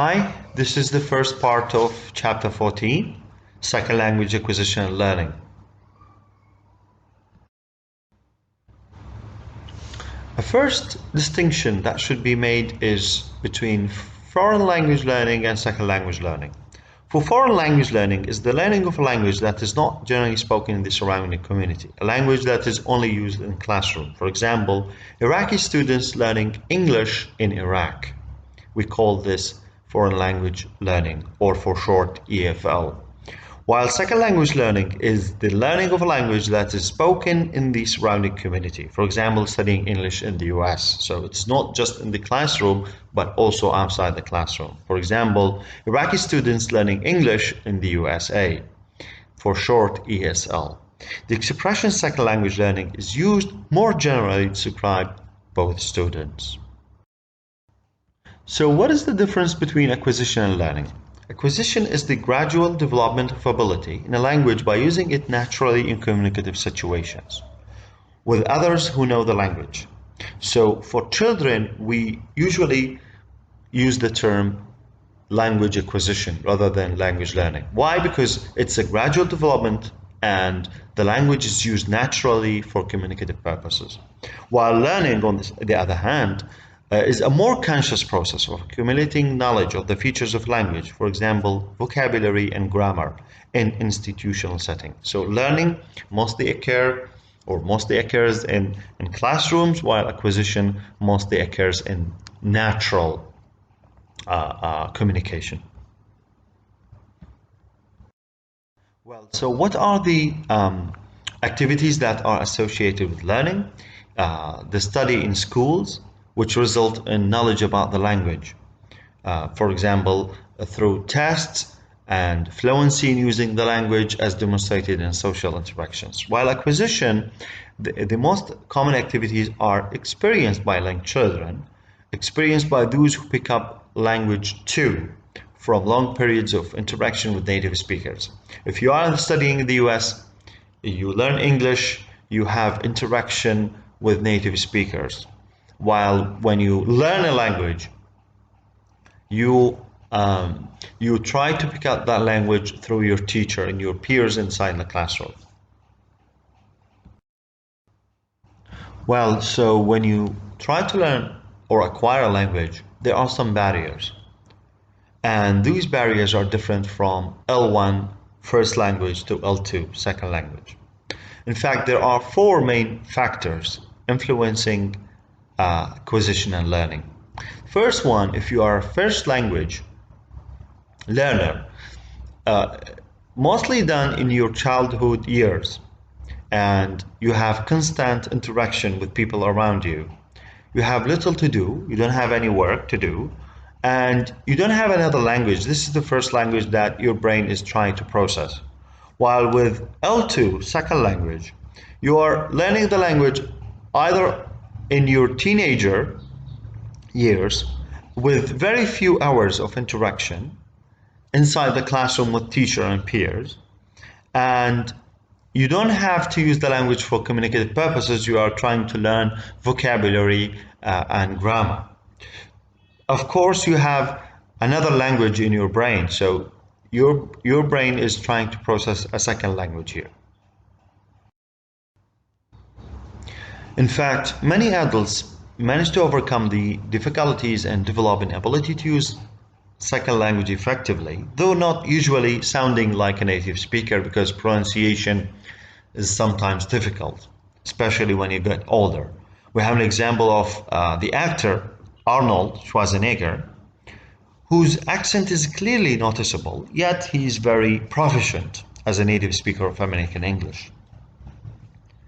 Hi, this is the first part of Chapter 14, Second Language Acquisition and Learning. The first distinction that should be made is between foreign language learning and second language learning. For foreign language learning is the learning of a language that is not generally spoken in the surrounding community, a language that is only used in classroom. For example, Iraqi students learning English in Iraq. We call this foreign language learning, or for short EFL. While second language learning is the learning of a language that is spoken in the surrounding community. For example, studying English in the US. So it's not just in the classroom, but also outside the classroom. For example, Iraqi students learning English in the USA, for short ESL. The expression second language learning is used more generally to describe both students. So what is the difference between acquisition and learning? Acquisition is the gradual development of ability in a language by using it naturally in communicative situations with others who know the language. So for children, we usually use the term language acquisition rather than language learning. Why? Because it's a gradual development and the language is used naturally for communicative purposes. While learning, on the other hand, is a more conscious process of accumulating knowledge of the features of language, for example, vocabulary and grammar in institutional setting. So learning mostly occurs in classrooms, while acquisition mostly occurs in natural communication. Well, so what are the activities that are associated with learning? The study in schools, which result in knowledge about the language. For example, through tests and fluency in using the language as demonstrated in social interactions. While acquisition, the most common activities are experienced by young children, experienced by those who pick up language too from long periods of interaction with native speakers. If you are studying in the US, you learn English, you have interaction with native speakers. While when you learn a language, you try to pick up that language through your teacher and your peers inside the classroom. Well, so when you try to learn or acquire a language, there are some barriers. And these barriers are different from L1 first language to L2 second language. In fact, there are four main factors influencing acquisition and learning. First one, if you are a first language learner, mostly done in your childhood years, and you have constant interaction with people around you. You have little to do, you don't have any work to do, and you don't have another language. This is the first language that your brain is trying to process. While with L2, second language, you are learning the language either in your teenager years with very few hours of interaction inside the classroom with teacher and peers, and you don't have to use the language for communicative purposes. You are trying to learn vocabulary and grammar. Of course, you have another language in your brain, so your brain is trying to process a second language here. In fact, many adults manage to overcome the difficulties and develop an ability to use second language effectively, though not usually sounding like a native speaker, because pronunciation is sometimes difficult, especially when you get older. We have an example of the actor Arnold Schwarzenegger, whose accent is clearly noticeable, yet he is very proficient as a native speaker of American English.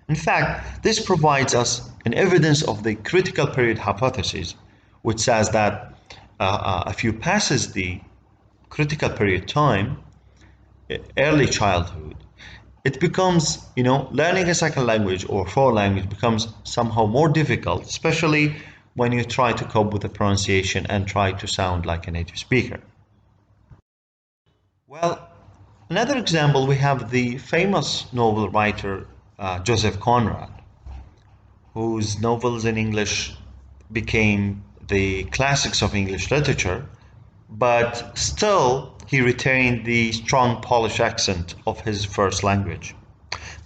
In fact, this provides us an evidence of the critical period hypothesis, which says that if you passes the critical period time, early childhood, it becomes, learning a second language or foreign language becomes somehow more difficult, especially when you try to cope with the pronunciation and try to sound like a native speaker. Well, another example, we have the famous novel writer Joseph Conrad, whose novels in English became the classics of English literature, but still he retained the strong Polish accent of his first language.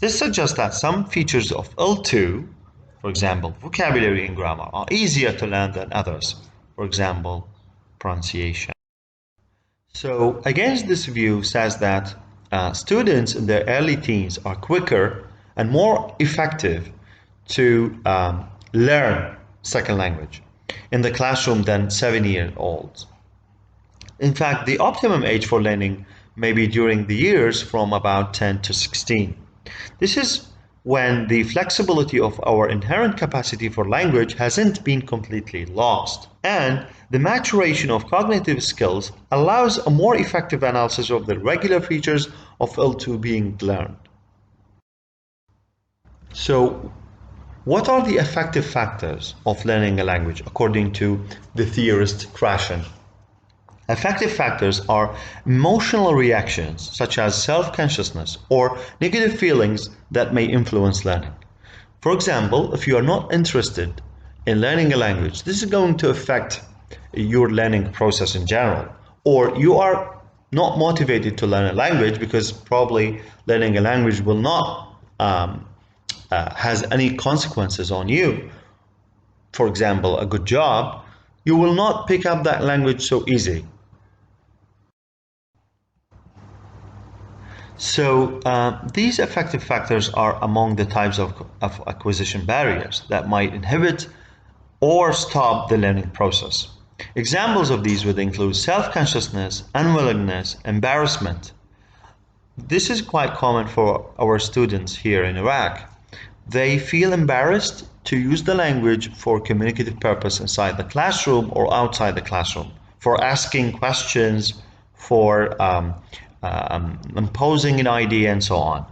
This suggests that some features of L2, for example, vocabulary and grammar, are easier to learn than others, for example, pronunciation. So, against this view says that students in their early teens are quicker and more effective to learn second language in the classroom than 7-year-olds. In fact, the optimum age for learning may be during the years from about 10 to 16. This is when the flexibility of our inherent capacity for language hasn't been completely lost, and the maturation of cognitive skills allows a more effective analysis of the regular features of L2 being learned. So, what are the affective factors of learning a language according to the theorist Krashen? Affective factors are emotional reactions such as self-consciousness or negative feelings that may influence learning. For example, if you are not interested in learning a language, this is going to affect your learning process in general. Or you are not motivated to learn a language because probably learning a language will not has any consequences on you. For example, a good job, you will not pick up that language so easy. So these affective factors are among the types of acquisition barriers that might inhibit or stop the learning process. Examples of these would include self-consciousness, unwillingness, embarrassment. This is quite common for our students here in Iraq. They feel embarrassed to use the language for communicative purpose inside the classroom or outside the classroom, for asking questions, for imposing an idea, and so on.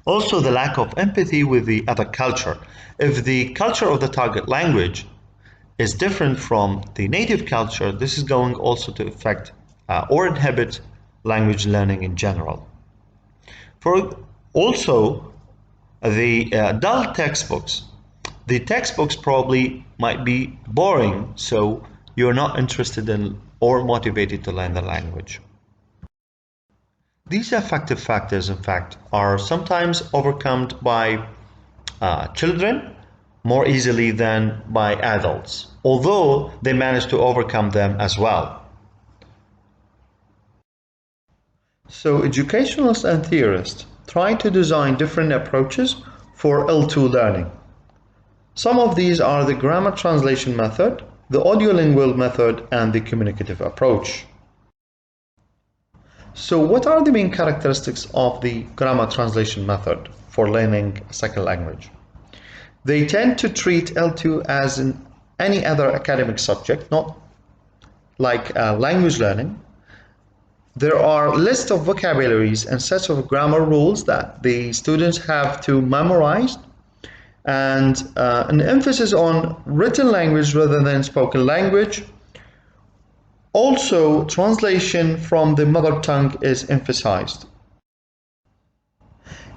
Also, the lack of empathy with the other culture. If the culture of the target language is different from the native culture, this is going also to affect or inhibit language learning in general. For also, the adult textbooks. The textbooks probably might be boring, so you're not interested in or motivated to learn the language. These affective factors, in fact, are sometimes overcome by children more easily than by adults, although they manage to overcome them as well. So educationalists and theorists try to design different approaches for L2 learning. Some of these are the grammar translation method, the audiolingual method, and the communicative approach. So what are the main characteristics of the grammar translation method for learning a second language? They tend to treat L2 as in any other academic subject, not like language learning. There are lists of vocabularies and sets of grammar rules that the students have to memorize, and an emphasis on written language rather than spoken language. Also, translation from the mother tongue is emphasized.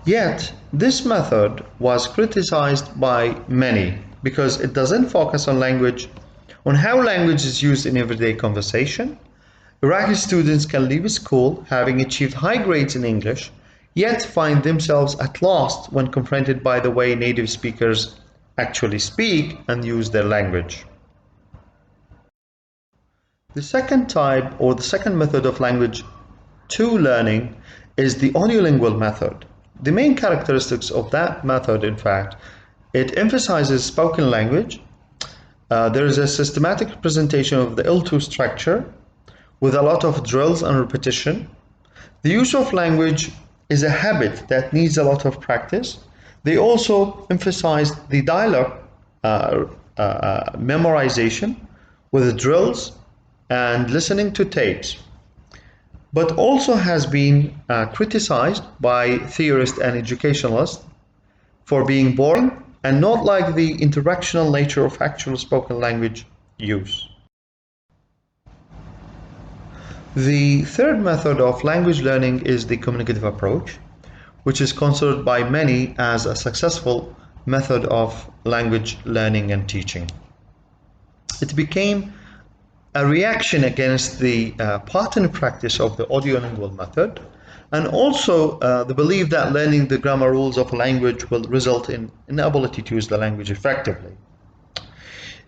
Yet, this method was criticized by many because it doesn't focus on how language is used in everyday conversation. Iraqi students can leave school having achieved high grades in English, yet find themselves at lost when confronted by the way native speakers actually speak and use their language. The second type, or the second method of language 2 learning, is the audiolingual method. The main characteristics of that method, in fact, it emphasizes spoken language. There is a systematic representation of the L2 structure with a lot of drills and repetition. The use of language is a habit that needs a lot of practice. They also emphasize the dialogue memorization with drills and listening to tapes, but also has been criticized by theorists and educationalists for being boring and not like the interactional nature of actual spoken language use. The third method of language learning is the communicative approach, which is considered by many as a successful method of language learning and teaching. It became a reaction against the pattern practice of the audiolingual method, and also the belief that learning the grammar rules of a language will result in inability to use the language effectively.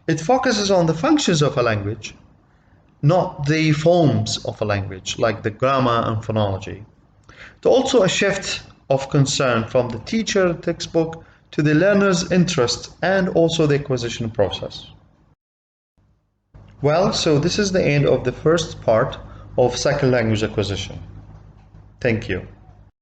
It focuses on the functions of a language, not the forms of a language, like the grammar and phonology. It's also a shift of concern from the teacher textbook to the learner's interest and also the acquisition process. Well, so this is the end of the first part of second language acquisition. Thank you.